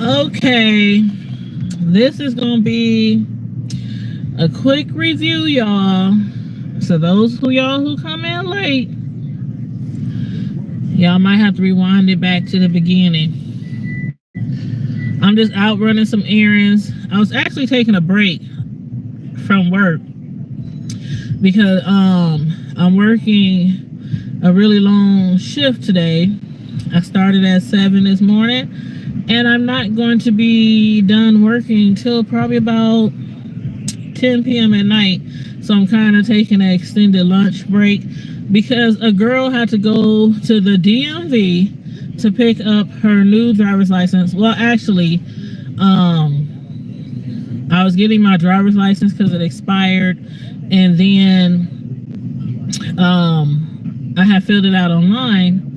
Okay, this is gonna be a quick review, y'all. So those who come in late, y'all might have to rewind it back to the beginning. I'm just out running some errands. I was actually taking a break from work because I'm working a really long shift today. I started at 7 this morning, and I'm not going to be done working till probably about 10 p.m. at night. So I'm kind of taking an extended lunch break because a girl had to go to the DMV to pick up her new driver's license. Well, actually, I was getting my driver's license because it expired, and then I had filled it out online,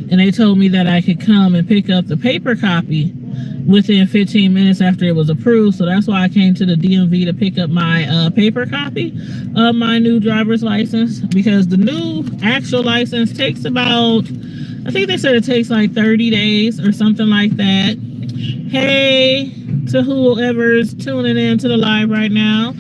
and they told me that I could come and pick up the paper copy within 15 minutes after it was approved. So that's why I came to the DMV to pick up my paper copy of my new driver's license, because the new actual license takes about, I think they said it takes like 30 days or something like that. Hey to whoever's tuning in to the live right now,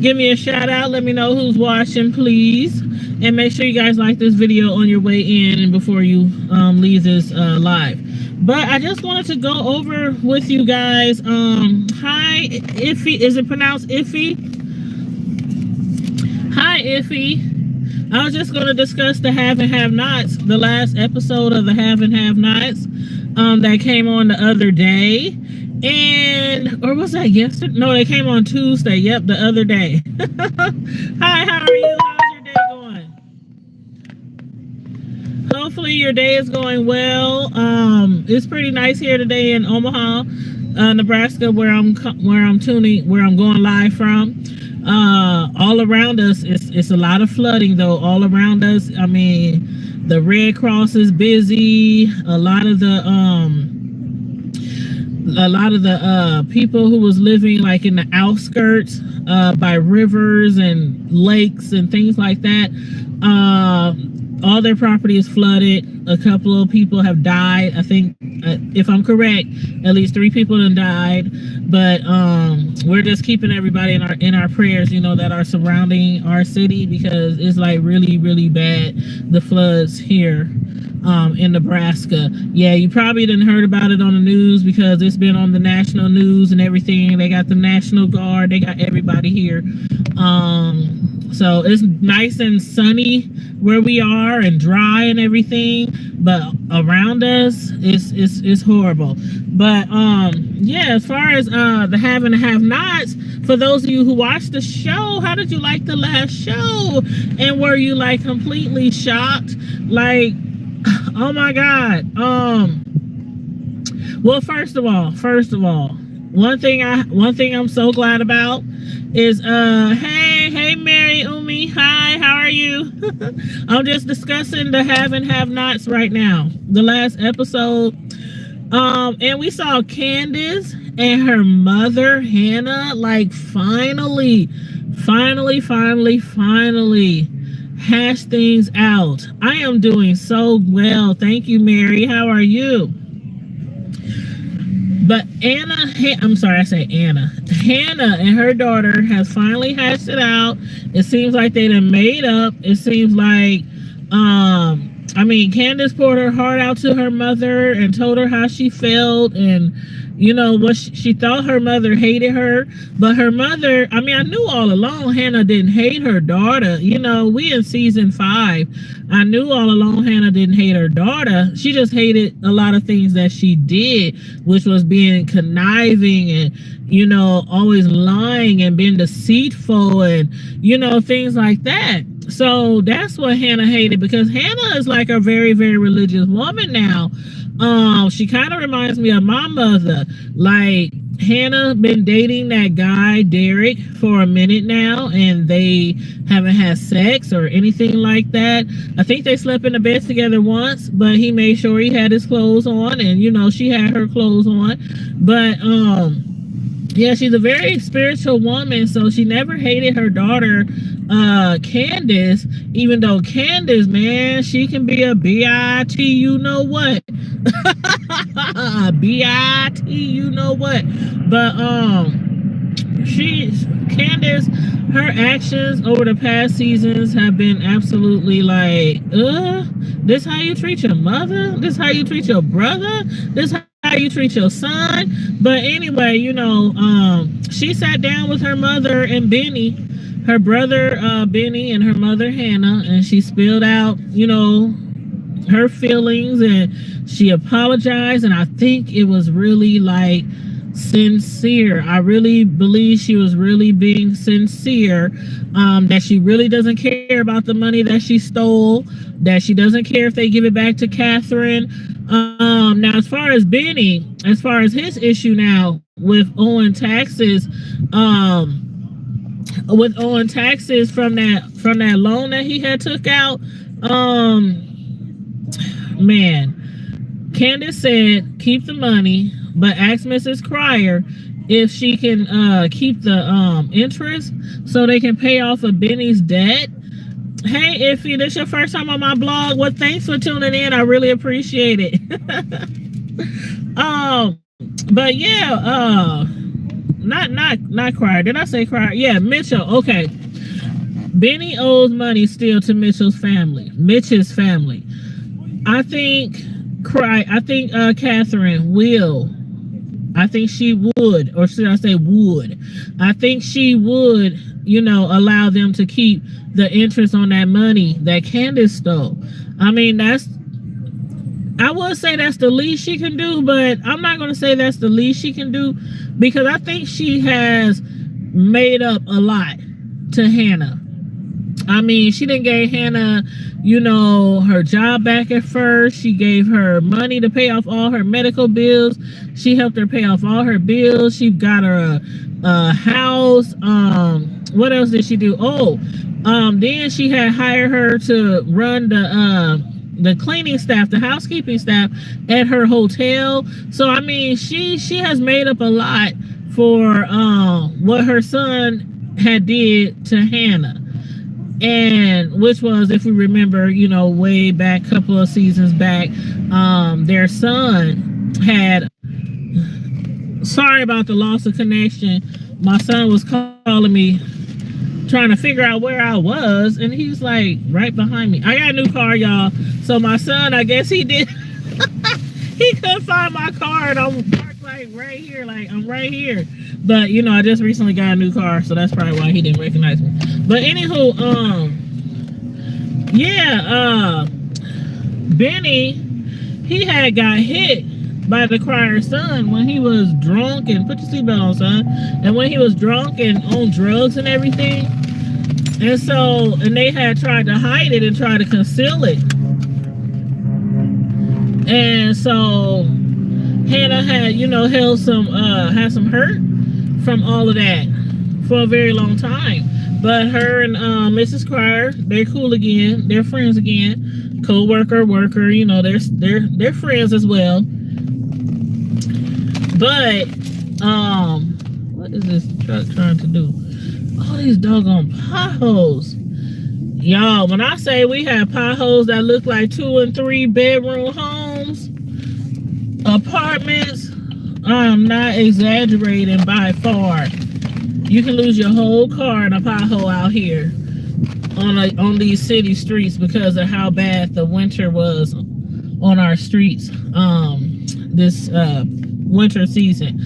give me a shout out, let me know who's watching, please, and make sure you guys like this video on your way in and before you leave this live. But I just wanted to go over with you guys, hi Iffy, is it pronounced Iffy? Hi Iffy. I was just going to discuss the have and have nots, the last episode of the have and have nots that came on the other day. And, or was that yesterday? No, they came on Tuesday. Yep, the other day. Hi, how are you? How's your day going? Hopefully your day is going well. It's pretty nice here today in Omaha, Nebraska, where I'm going live from. All around us, it's a lot of flooding though. All around us, I mean, the Red Cross is busy. A lot of the people who was living like in the outskirts, by rivers and lakes and things like that, all their property is flooded. A couple of people have died. I think, if I'm correct, at least 3 people have died. But we're just keeping everybody in our prayers, you know, that are surrounding our city, because it's like really, really bad, the floods here in Nebraska. Yeah, you probably didn't heard about it on the news because it's been on the national news and everything. They got the National Guard. They got everybody here. So it's nice and sunny where we are and dry and everything, but around us it's horrible. But yeah, as far as the have and have nots, for those of you who watched the show, how did you like the last show? And were you like completely shocked? Like, oh my God. Well, first of all, one thing I'm so glad about is hey Mary Umi, hi, how are you? I'm just discussing the have and have nots right now, the last episode, and we saw Candace and her mother Hannah like finally hash things out. I am doing so well, thank you, Mary. How are you? But Hannah and her daughter has finally hashed it out. It seems like they done made up. It seems like, I mean, Candace poured her heart out to her mother and told her how she felt, and you know what, she thought her mother hated her, but her mother, I mean, I knew all along Hannah didn't hate her daughter. You know, we in season 5. I knew all along Hannah didn't hate her daughter. She just hated a lot of things that she did, which was being conniving and, you know, always lying and being deceitful and, you know, things like that. So that's what Hannah hated, because Hannah is like a very, very religious woman now. She kind of reminds me of my mother. Like, Hannah been dating that guy Derek for a minute now, and they haven't had sex or anything like that. I think they slept in the bed together once, but he made sure he had his clothes on, and you know, she had her clothes on. But yeah, she's a very spiritual woman, so she never hated her daughter Candace, even though Candace, man, she can be a bitch, you know what. B-I-T, you know what? But Candace, her actions over the past seasons have been absolutely like, this how you treat your mother? This how you treat your brother? This how you treat your son? But anyway, she sat down with her mother and Benny, her brother Benny, and her mother Hannah, and she spilled out, her feelings, and she apologized, and I think it was really like sincere. I really believe she was really being sincere, that she really doesn't care about the money that she stole, that she doesn't care if they give it back to Catherine. Now, as far as Benny, as far as his issue now with owing taxes, from that loan that he had took out, man, Candace said keep the money, but ask Mrs. Cryer if she can keep the interest so they can pay off of Benny's debt. Hey, Iffy, this your first time on my blog. Well, thanks for tuning in. I really appreciate it. But yeah, not Cryer. Did I say Cryer? Yeah, Mitchell. Okay. Benny owes money still to Mitch's family. I think Catherine will. I think she would, or should I say would? I think she would, allow them to keep the interest on that money that Candace stole. I mean, I would say that's the least she can do, but I'm not going to say that's the least she can do, because I think she has made up a lot to Hannah. I mean, she didn't give Hannah, her job back at first. She gave her money to pay off all her medical bills. She helped her pay off all her bills. She got her a house. What else did she do? Then she had hired her to run the cleaning staff, the housekeeping staff at her hotel. So, I mean, she has made up a lot for what her son had did to Hannah. And which was, if we remember, way back, couple of seasons back, their son had, sorry about the loss of connection. My son was calling me, trying to figure out where I was, and he's like right behind me. I got a new car, y'all. So my son, I guess he did, he couldn't find my car, and I'm parked like right here, like I'm right here. But I just recently got a new car, so that's probably why he didn't recognize me. But anywho, Benny, he had got hit by the Crier's son when he was drunk, and put your seatbelt on, son. And when he was drunk and on drugs and everything. And they had tried to hide it and try to conceal it. And so Hannah had, had some hurt from all of that for a very long time. But her and Mrs. Cryer, they're cool again. They're friends again. Co-worker, worker, they're friends as well. But what is this truck trying to do? All these doggone potholes. Y'all, when I say we have potholes that look like 2 and 3 bedroom homes, apartments, I'm not exaggerating by far. You can lose your whole car in a pothole out here on these city streets because of how bad the winter was on our streets this winter season.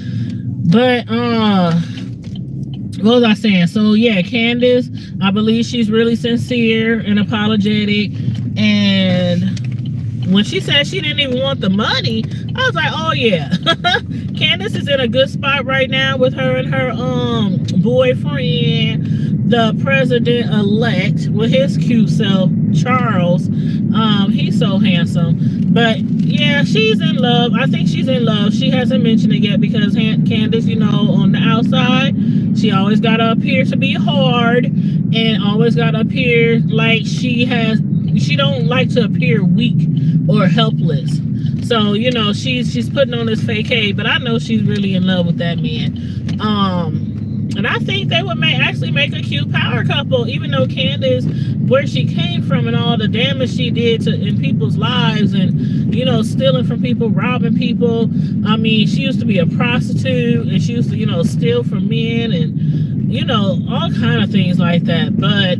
But what was I saying? So yeah, Candace, I believe she's really sincere and apologetic. And when she said she didn't even want the money, I was like, oh yeah. Candace is in a good spot right now with her and her boyfriend, the president-elect, with his cute self, Charles. He's so handsome. But yeah, she's in love. I think she's in love. She hasn't mentioned it yet because Candace, on the outside, she always gotta appear to be hard and always gotta appear like she don't like to appear weak or helpless. So, she's putting on this fake but I know she's really in love with that man. And I think they would actually make a cute power couple, even though Candace, where she came from and all the damage she did in people's lives and, you know, stealing from people, robbing people. I mean, she used to be a prostitute and she used to, you know, steal from men and, you know, all kind of things like that. But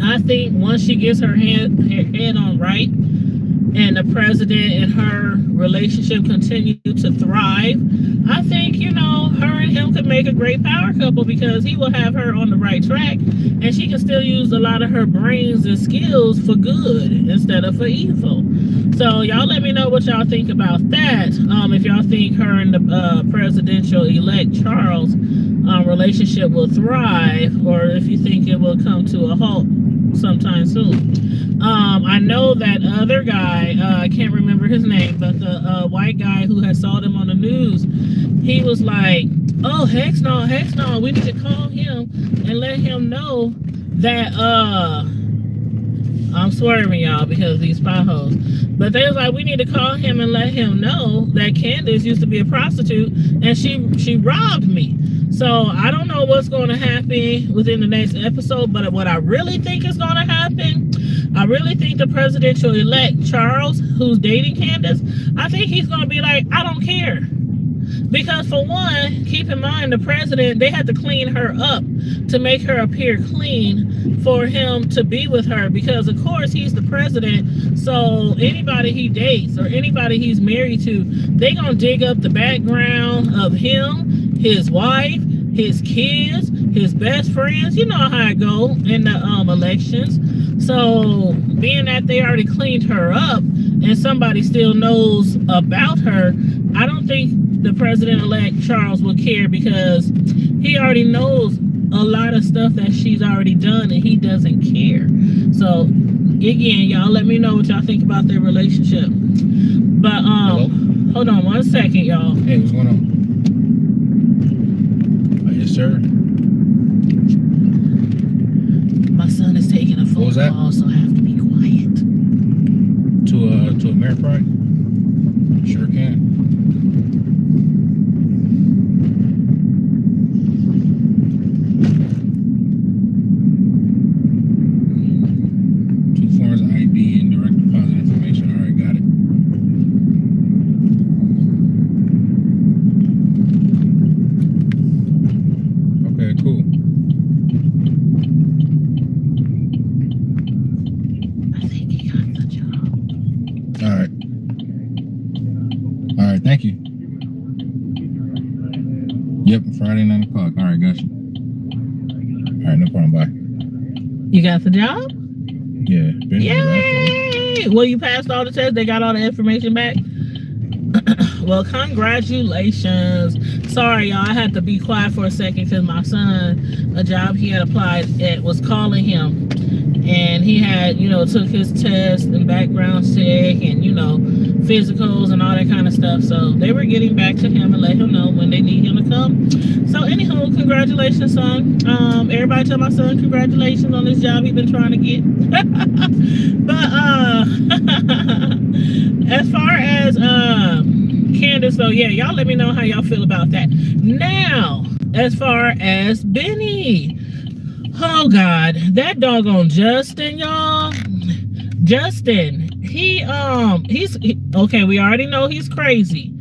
I think once she gets her head on right and the president and her relationship continue to thrive, I think, you know, her and him could make a great power couple because he will have her on the right track and she can still use a lot of her brains and skills for good instead of for evil. So y'all let me know what y'all think about that. If y'all think her and the presidential-elect Charles relationship will thrive, or if you think it will come to a halt sometime soon. I know that other guy, I can't remember his name, but the white guy who had saw them on the news, he was like, oh, heck no, we need to call him and let him know that, I'm swerving y'all because of these potholes, but they was like, we need to call him and let him know that Candace used to be a prostitute and she robbed me. So I don't know what's going to happen within the next episode, but what I really think is going to happen, I really think the presidential-elect Charles, who's dating Candace, I think he's going to be like, I don't care. Because for one, keep in mind, the president, they had to clean her up to make her appear clean for him to be with her. Because, of course, he's the president. So anybody he dates or anybody he's married to, they going to dig up the background of him, his wife, his kids, his best friends. You know how it go in the elections. So being that they already cleaned her up and somebody still knows about her, I don't think the president-elect Charles will care because he already knows a lot of stuff that she's already done and he doesn't care. So again, y'all let me know what y'all think about their relationship. But Hello? Hold on one second, y'all. Hey, what's going on? Yes, sir. My son is taking a phone call, so I have to be quiet. To a Mare Fry? Sure can. ID and direct deposit information. All right, got it. Okay, cool. I think he got the job. All right. All right, thank you. Yep, Friday 9 o'clock. All right, gotcha. All right, no problem. Bye. You got the job? Yeah. Yay! Well, you passed all the tests. They got all the information back. Well, congratulations. Sorry, y'all. I had to be quiet for a second because my son, a job he had applied at, was calling him. And he had, you know, took his test and background check and, you know, physicals and all that kind of stuff. So they were getting back to him and let him know when they need him to come. So anywho, congratulations, son. Everybody tell my son congratulations on this job he's been trying to get. But as far as Candace, though, yeah, y'all let me know how y'all feel about that. Now, as far as Benny, oh God, that doggone Justin, y'all. Justin, he's okay. We already know he's crazy.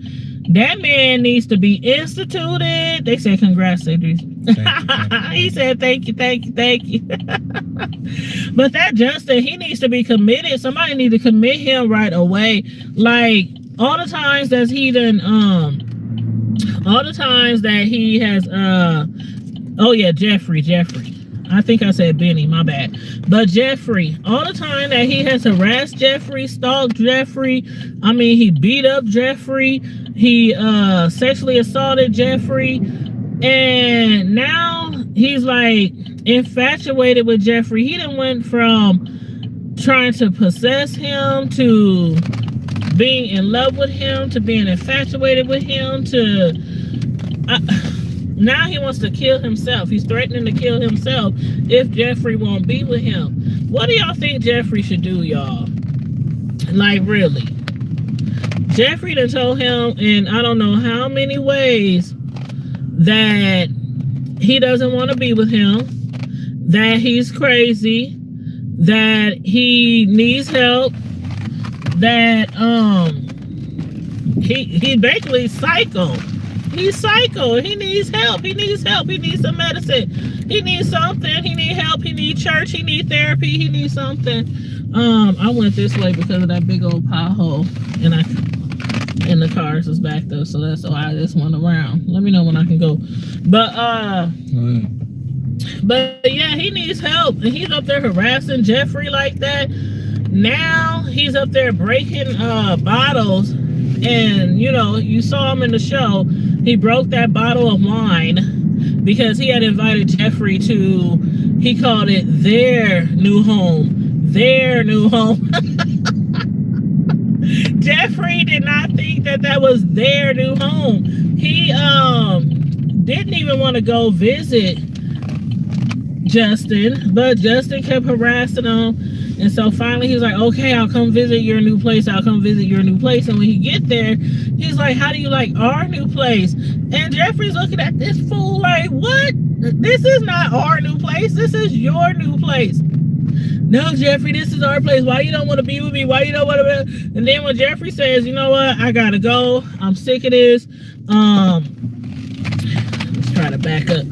That man needs to be instituted. They said congrats, Idris. He said thank you. But that Justin, he needs to be committed. Somebody need to commit him right away. Like all the times that he done, all the times that he has, oh yeah, Jeffrey. I think I said Benny, my bad. But Jeffrey, all the time that he has harassed Jeffrey, stalked Jeffrey, I mean, he beat up Jeffrey, he sexually assaulted Jeffrey, and now he's like infatuated with Jeffrey. He done went from trying to possess him to being in love with him to being infatuated with him to... now he wants to kill himself. He's threatening to kill himself if Jeffrey won't be with him. What do y'all think Jeffrey should do, y'all? Like, really? Jeffrey done told him in I don't know how many ways that he doesn't want to be with him, that he's crazy, that he needs help, that he basically psycho. He's psycho. He needs help. He needs help. He needs some medicine. He needs something. He needs help. He needs church. He needs therapy. He needs something. I went this way because of that big old pothole, and the cars was backed up, so that's why I just went around. Let me know when I can go. But yeah, he needs help, and he's up there harassing Jeffrey like that. Now he's up there breaking bottles, and you saw him in the show. He broke that bottle of wine because he had invited Jeffrey to, he called it their new home. Their new home. Jeffrey did not think that was their new home. He didn't even want to go visit Justin, but Justin kept harassing him. And so finally he was like, okay, I'll come visit your new place. I'll come visit your new place. And when he get there, he's like, how do you like our new place? And Jeffrey's looking at this fool like, what? This is not our new place. This is your new place. No, Jeffrey, this is our place. Why you don't want to be with me? Why you don't want to be? And then when Jeffrey says, you know what? I gotta go. I'm sick of this. Let's try to back up.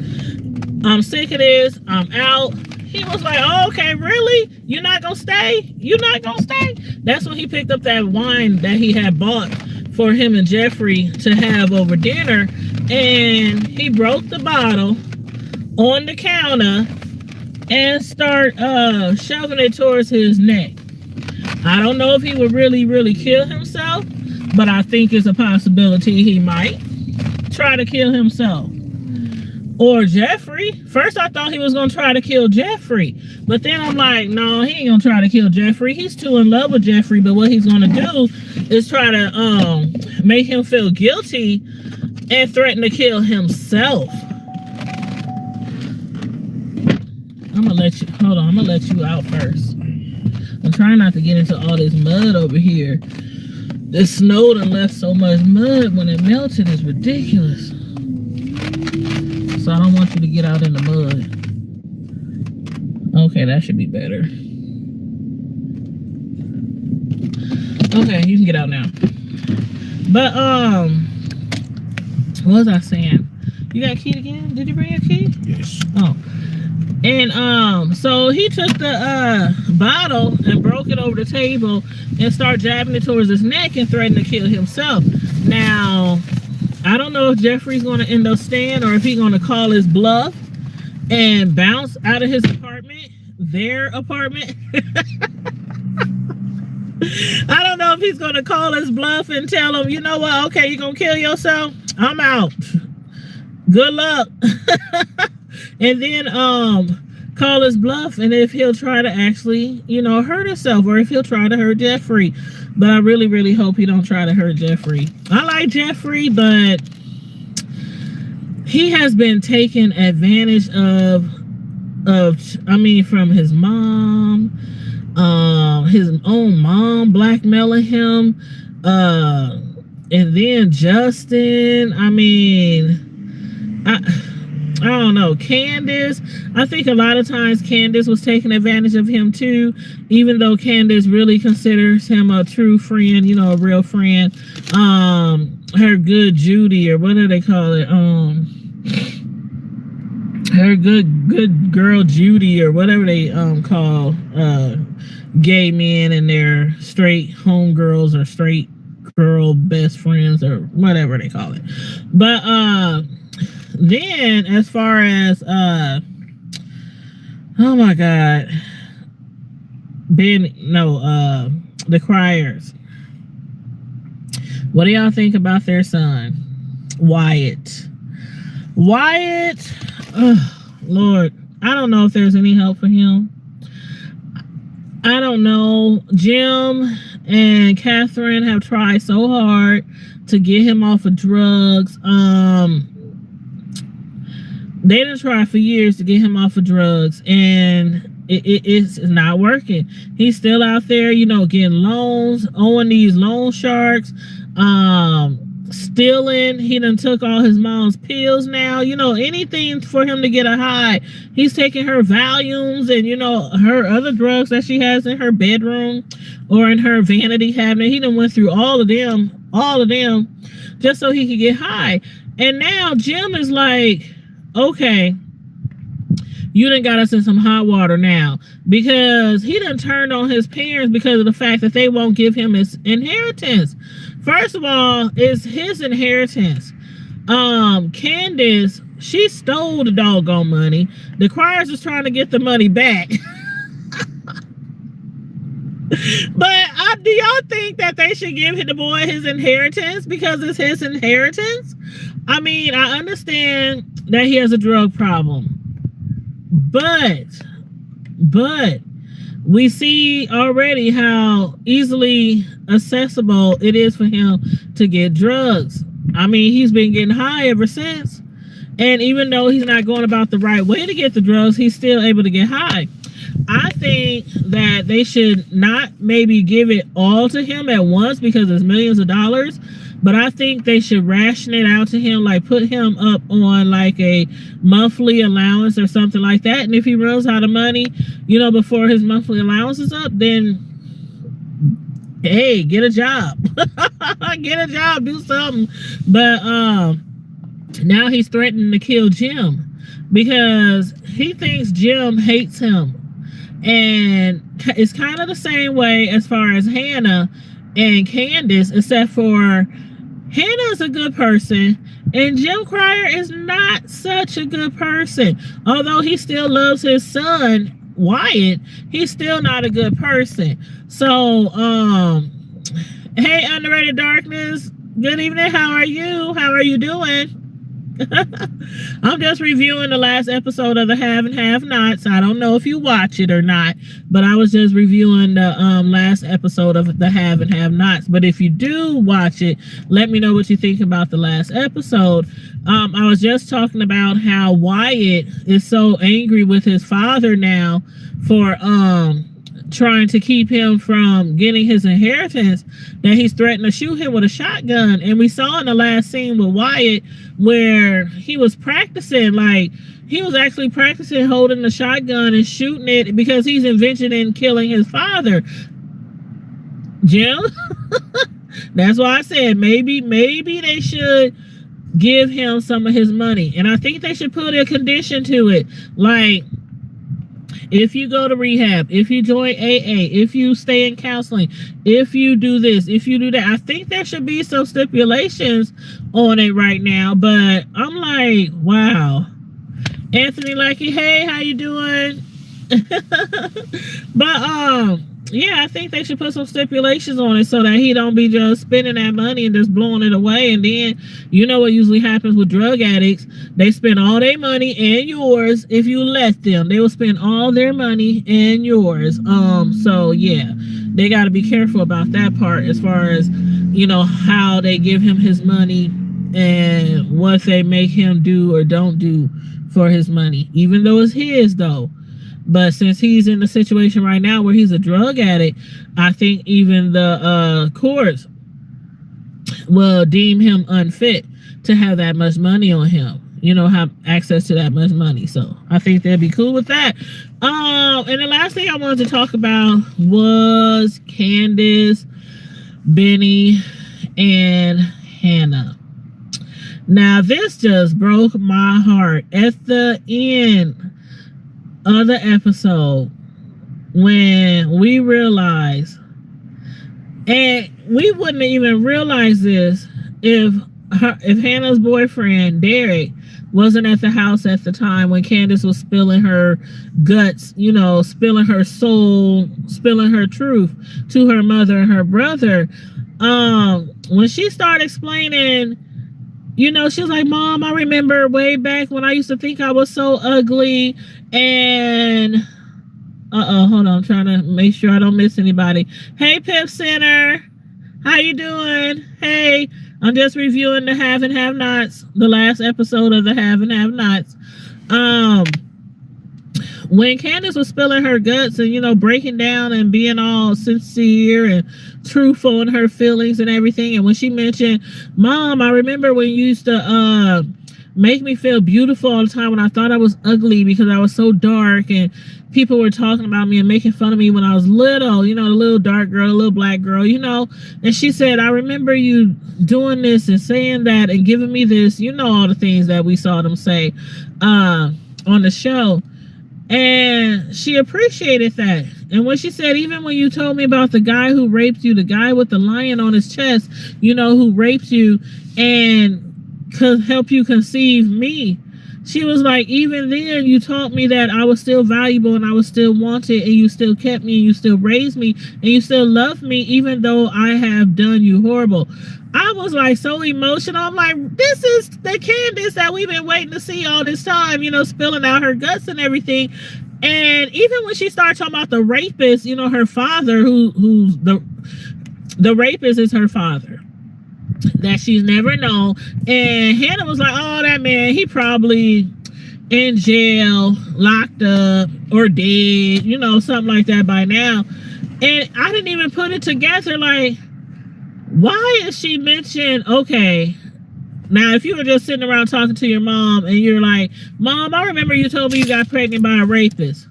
I'm sick of this. I'm out. He was like, oh, okay, really? You're not gonna stay? You're not gonna stay? That's when he picked up that wine that he had bought for him and Jeffrey to have over dinner. And he broke the bottle on the counter and start shoving it towards his neck. I don't know if he would really kill himself, but I think it's a possibility he might try to kill himself. Or Jeffrey. First I thought he was going to try to kill Jeffrey. But then I'm like, no, he ain't going to try to kill Jeffrey. He's too in love with Jeffrey. But what he's going to do is try to make him feel guilty and threaten to kill himself. I'm going to let you, hold on, I'm going to let you out first. I'm trying not to get into all this mud over here. This snow done left so much mud when it melted. It's ridiculous. So I don't want you to get out in the mud. Okay, that should be better. Okay, you can get out now. But, what was I saying? You got a key again? Did you bring your key? Yes. Oh. And so he took the bottle and broke it over the table and started jabbing it towards his neck and threatened to kill himself. Now, I don't know if Jeffrey's going to end up staying or if he's going to call his bluff and bounce out of his apartment, their apartment. I don't know if he's going to call his bluff and tell him, you know what, okay, you're going to kill yourself? I'm out. Good luck. And then call his bluff, and if he'll try to actually, hurt himself, or if he'll try to hurt Jeffrey. But I really hope he don't try to hurt Jeffrey. I like Jeffrey, but he has been taken advantage of from his mom, his own mom blackmailing him, and then Justin. I don't know. Candace, I think a lot of times Candace was taking advantage of him too, even though Candace really considers him a true friend, a real friend. Her good Judy, or what do they call it? Her good girl Judy, or whatever they call gay men and their straight homegirls or straight girl best friends, or whatever they call it. But then, as far as oh my God, the Criers. What do y'all think about their son, Wyatt? Lord, I don't know if there's any help for him. I don't know. Jim and Catherine have tried so hard to get him off of drugs. They didn't try for years to get him off of drugs, and it's not working. He's still out there, getting loans, owing these loan sharks. stealing. He done took all his mom's pills now. You know, anything for him to get a high. He's taking her Valiums and, you know, her other drugs that she has in her bedroom or in her vanity cabinet. He done went through all of them, just so he could get high. And now Jim is like, okay, you done got us in some hot water now, because he done turned on his parents because of the fact that they won't give him his inheritance. First of all, it's his inheritance. Candace, she stole the doggone money. The Criers is trying to get the money back. But do y'all think that they should give the boy his inheritance because it's his inheritance? I mean, I understand that he has a drug problem. But we see already how easily accessible it is for him to get drugs. I mean, he's been getting high ever since. And even though he's not going about the right way to get the drugs, he's still able to get high. I think that they should not maybe give it all to him at once because it's millions of dollars. But I think they should ration it out to him, like put him up on like a monthly allowance or something like that. And if he runs out of money, you know, before his monthly allowance is up, then, hey, get a job. Get a job, do something. But now he's threatening to kill Jim because he thinks Jim hates him. And it's kind of the same way as far as Hannah and Candace, except for Hannah's a good person and Jim Crier is not such a good person. Although he still loves his son Wyatt, he's still not a good person. So hey, Underrated Darkness, good evening. How are you doing? I'm just reviewing the last episode of the Have and Have Nots. I don't know if you watch it or not, but I was just reviewing the last episode of the Have and Have Nots. But if you do watch it, let me know what you think about the last episode. I was just talking about how Wyatt is so angry with his father now for trying to keep him from getting his inheritance, that he's threatened to shoot him with a shotgun. And we saw in the last scene with Wyatt where he was practicing, like he was actually practicing holding the shotgun and shooting it because he's envisioning killing his father. Jim, that's why I said maybe they should give him some of his money. And I think they should put a condition to it, like, if you go to rehab, if you join AA, if you stay in counseling, if you do this, if you do that, I think there should be some stipulations on it right now. But I'm like, wow. Anthony Lackey, hey, how you doing? But yeah, I think they should put some stipulations on it so that he don't be just spending that money and just blowing it away. And then, you know what usually happens with drug addicts? They spend all their money and yours if you let them. They will spend all their money and yours. So yeah, they got to be careful about that part as far as, you know, how they give him his money and what they make him do or don't do for his money, even though it's his though. But since he's in the situation right now where he's a drug addict, I think even the courts will deem him unfit to have that much money on him, you know, have access to that much money. So I think they'll be cool with that. And the last thing I wanted to talk about was Candace, Benny, and Hannah. Now, this just broke my heart at the end of the episode when we realized, and we wouldn't even realize this if Hannah's boyfriend Derek wasn't at the house at the time when Candace was spilling her guts, you know, spilling her soul, spilling her truth to her mother and her brother. When she started explaining, you know, she was like, Mom, I remember way back when I used to think I was so ugly. And hold on, I'm trying to make sure I don't miss anybody. Hey, Pip Center, how you doing? Hey, I'm just reviewing the Have and Have Nots, the last episode of the Have and Have Nots. when Candace was spilling her guts and, you know, breaking down and being all sincere and truthful in her feelings and everything, and when she mentioned, Mom, I remember when you used to make me feel beautiful all the time when I thought I was ugly because I was so dark and people were talking about me and making fun of me when I was little, you know, the little dark girl, the little black girl, you know. And she said, I remember you doing this and saying that and giving me this, you know, all the things that we saw them say on the show. And she appreciated that. And when she said, even when you told me about the guy who raped you, the guy with the lion on his chest, you know, who raped you and could help you conceive me, she was like, even then you taught me that I was still valuable and I was still wanted, and you still kept me and you still raised me and you still loved me even though I have done you horrible. I was like so emotional. I'm like, this is the Candace that we've been waiting to see all this time, you know, spilling out her guts and everything. And even when she started talking about the rapist, you know, her father, who's the rapist is her father that she's never known. And Hannah was like, oh, that man, he probably in jail, locked up, or dead, you know, something like that by now. And I didn't even put it together, like, why is she mentioned, okay, now if you were just sitting around talking to your mom and you're like, Mom, I remember you told me you got pregnant by a rapist.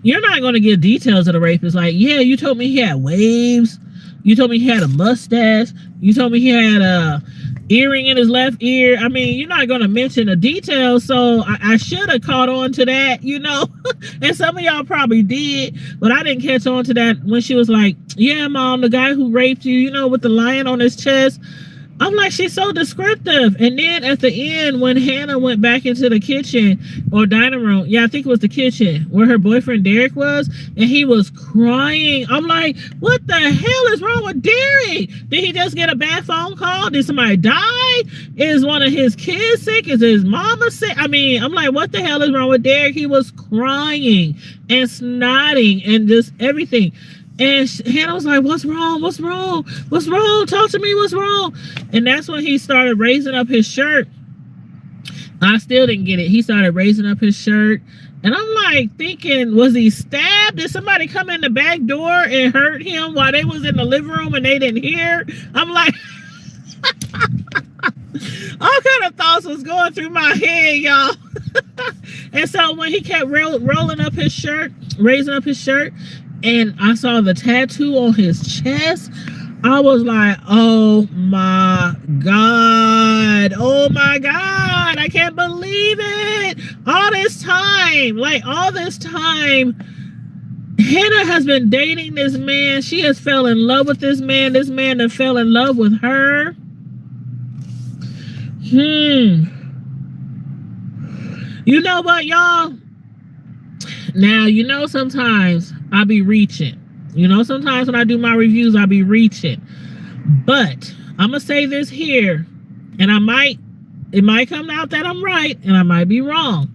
You're not going to give details of the rapist. Like, yeah, you told me he had waves. You told me he had a mustache. You told me he had a earring in his left ear. I mean, you're not going to mention the details. So I should have caught on to that, you know. And some of y'all probably did. But I didn't catch on to that when she was like, yeah, Mom, the guy who raped you, you know, with the lion on his chest. I'm like, she's so descriptive. And then at the end, when Hannah went back into the kitchen or dining room, yeah, I think it was the kitchen where her boyfriend Derek was, and he was crying. I'm like, what the hell is wrong with Derek? Did he just get a bad phone call? Did somebody die? Is one of his kids sick? Is his mama sick? I mean, I'm like, what the hell is wrong with Derek? He was crying and snotting and just everything. And Hannah was like, what's wrong? What's wrong? What's wrong? Talk to me. What's wrong? And that's when he started raising up his shirt. I still didn't get it. He started raising up his shirt. And I'm like thinking, was he stabbed? Did somebody come in the back door and hurt him while they was in the living room and they didn't hear? I'm like, all kind of thoughts was going through my head, y'all. And so when he kept rolling up his shirt, raising up his shirt, and I saw the tattoo on his chest, I was like, oh my God. Oh my God. I can't believe it. All this time, Hannah has been dating this man. She has fell in love with this man. This man that fell in love with her. You know what, y'all? Now, you know, sometimes I be reaching. You know, sometimes when I do my reviews, I be reaching. But I'm going to say this here, and it might come out that I'm right, and I might be wrong.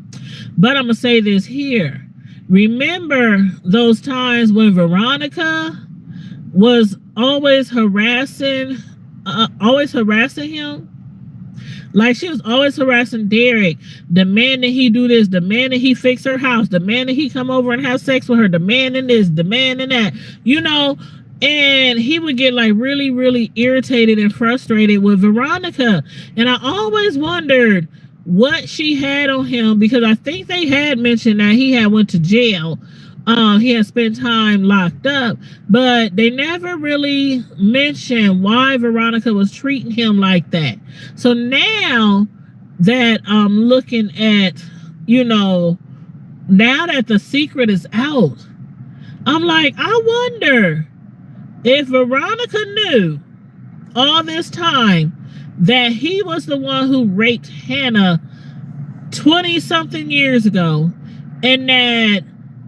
But I'm going to say this here. Remember those times when Veronica was always harassing him? Like, she was always harassing Derek, demanding he do this, demanding he fix her house, demanding he come over and have sex with her, demanding this, demanding that, you know. And he would get like really, really irritated and frustrated with Veronica. And I always wondered what she had on him, because I think they had mentioned that he had went to jail. He had spent time locked up, but they never really mentioned why Veronica was treating him like that. So now that I'm looking at, you know, now that the secret is out, I'm like, I wonder if Veronica knew all this time that he was the one who raped Hannah 20-something years ago, and that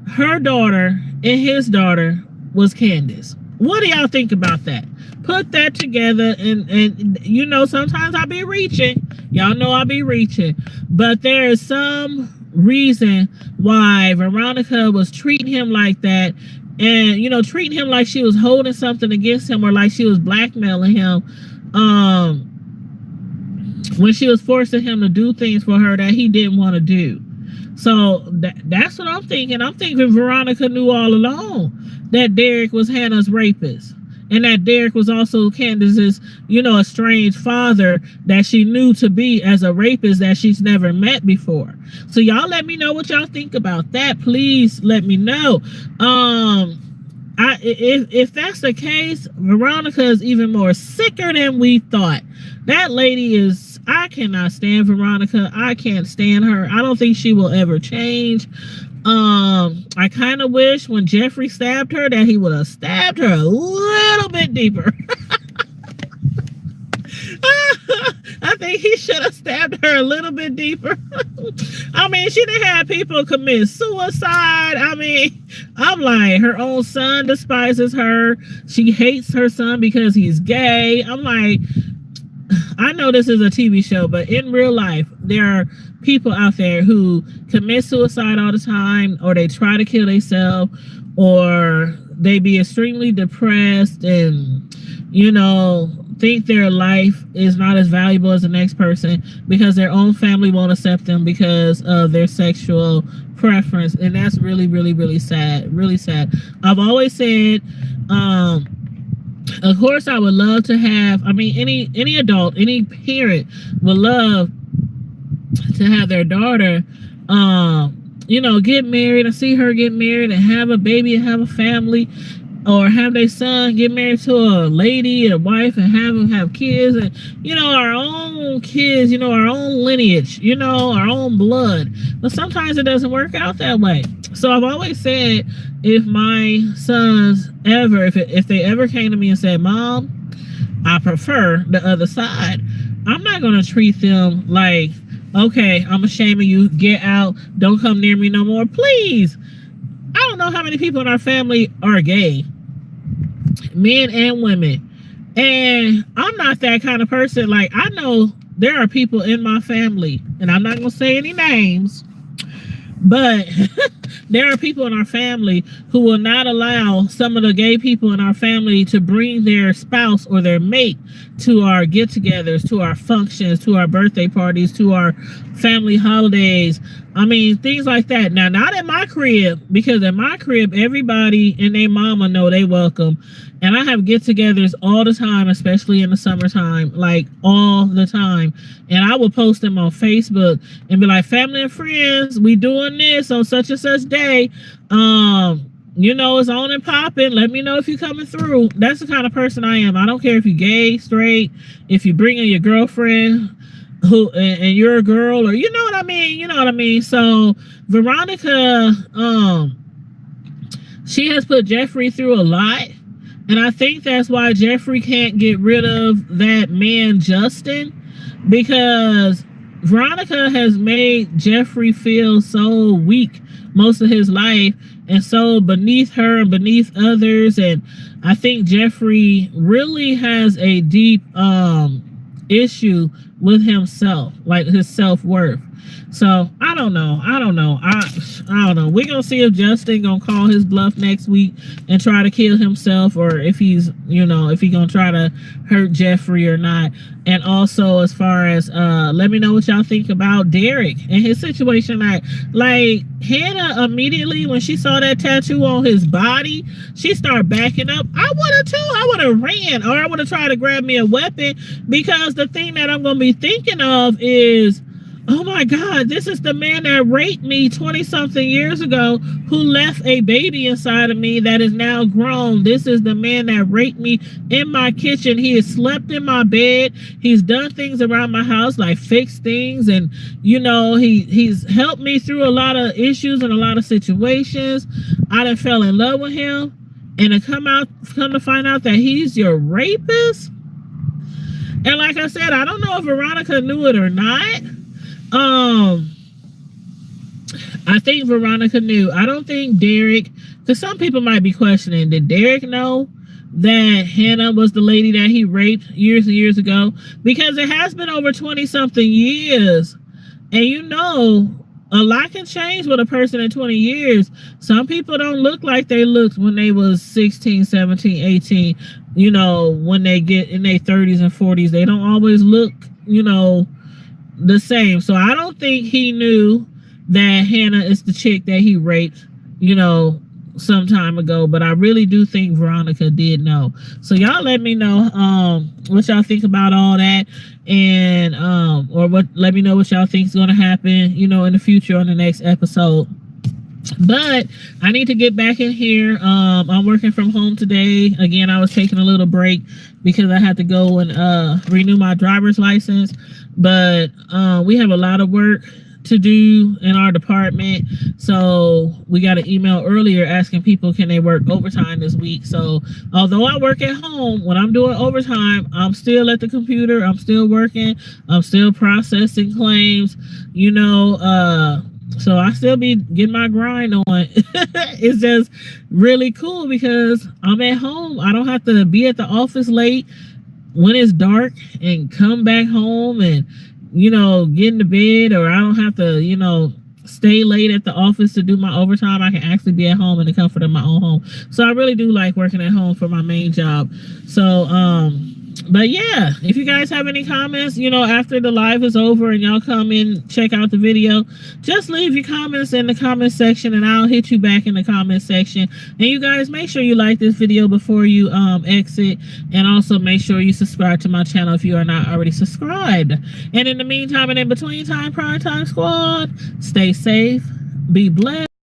her daughter and his daughter was Candace. What do y'all think about that? Put that together, and you know, sometimes I be reaching. Y'all know I be reaching. But there is some reason why Veronica was treating him like that, and, you know, treating him like she was holding something against him, or like she was blackmailing him, when she was forcing him to do things for her that he didn't want to do. So that's what I'm thinking. I'm thinking Veronica knew all along that Derek was Hannah's rapist. And that Derek was also Candace's, estranged father that she knew to be as a rapist that she's never met before. So y'all let me know what y'all think about that. Please let me know. If that's the case, Veronica is even more sicker than we thought. That lady is, I cannot stand Veronica. I can't stand her. I don't think she will ever change. I kind of wish when Jeffrey stabbed her that he would have stabbed her a little bit deeper. I think he should have stabbed her a little bit deeper. I mean, she done had people commit suicide. I mean, I'm like, her own son despises her. She hates her son because he's gay. I'm like, I know this is a TV show, but in real life, there are people out there who commit suicide all the time, or they try to kill themselves, or they be extremely depressed and, think their life is not as valuable as the next person because their own family won't accept them because of their sexual preference. And that's really, really, really sad. Really sad. I've always said, of course, I would love to have, any adult, any parent would love to have their daughter, get married and see her get married and have a baby and have a family, or have their son get married to a lady and a wife and have them have kids and, our own kids, our own lineage, our own blood. But sometimes it doesn't work out that way. So I've always said, if my sons ever, if they ever came to me and said, Mom, I prefer the other side, I'm not going to treat them like, okay, I'm ashamed of you, get out, don't come near me no more, please. I don't know how many people in our family are gay, men and women, and I'm not that kind of person. Like, I know there are people in my family, and I'm not going to say any names, but there are people in our family who will not allow some of the gay people in our family to bring their spouse or their mate to our get-togethers, to our functions, to our birthday parties, to our family holidays. Things like that. Now, not in my crib, because in my crib, everybody and their mama know they welcome. And I have get-togethers all the time, especially in the summertime, like all the time. And I will post them on Facebook and be like, family and friends, we doing this on such and such day. It's on and popping. Let me know if you're coming through. That's the kind of person I am. I don't care if you're gay, straight, if you bring in your girlfriend and you're a girl, or you know what I mean. So Veronica, she has put Jeffrey through a lot. And I think that's why Jeffrey can't get rid of that man, Justin, because Veronica has made Jeffrey feel so weak most of his life and so beneath her and beneath others. And I think Jeffrey really has a deep issue with himself, like his self-worth. So I don't know. I don't know. We're gonna see if Justin gonna call his bluff next week and try to kill himself, or if he's, if he gonna try to hurt Jeffrey or not. And also, as far as let me know what y'all think about Derek and his situation. Like Hannah, immediately when she saw that tattoo on his body, she started backing up. I would have too. I would have ran, or I would have tried to grab me a weapon, because the thing that I'm gonna be thinking of is, oh my God, this is the man that raped me 20-something years ago, who left a baby inside of me that is now grown. This is the man that raped me in my kitchen. He has slept in my bed. He's done things around my house, like fixed things. And, he's helped me through a lot of issues and a lot of situations. I done fell in love with him. And to come to find out that he's your rapist. And like I said, I don't know if Veronica knew it or not. I think Veronica knew. I don't think Derek, because some people might be questioning, did Derek know that Hannah was the lady that he raped years and years ago? Because it has been over 20-something years. And a lot can change with a person in 20 years. Some people don't look like they looked when they was 16, 17, 18. When they get in their 30s and 40s, they don't always look, the same. So I don't think he knew. that Hannah is the chick that he raped, some time ago, but I really do think Veronica did know. So y'all let me know what y'all think about all that, and let me know what y'all think is going to happen, in the future on the next episode. But I need to get back in here. I'm working from home today. Again, I was taking a little break because I had to go and renew my driver's license. But we have a lot of work to do in our department. So we got an email earlier asking people, can they work overtime this week? So although I work at home, when I'm doing overtime, I'm still at the computer. I'm still working. I'm still processing claims, so I still be getting my grind on. It's just really cool because I'm at home. I don't have to be at the office late when it's dark and come back home and, get into bed, or I don't have to, stay late at the office to do my overtime. I can actually be at home in the comfort of my own home. So I really do like working at home for my main job. So, but yeah, if you guys have any comments, after the live is over and y'all come in, check out the video, just leave your comments in the comment section and I'll hit you back in the comment section. And you guys, make sure you like this video before you exit, and also make sure you subscribe to my channel if you are not already subscribed. And in the meantime and in between time, Prime Time Squad, stay safe, be blessed.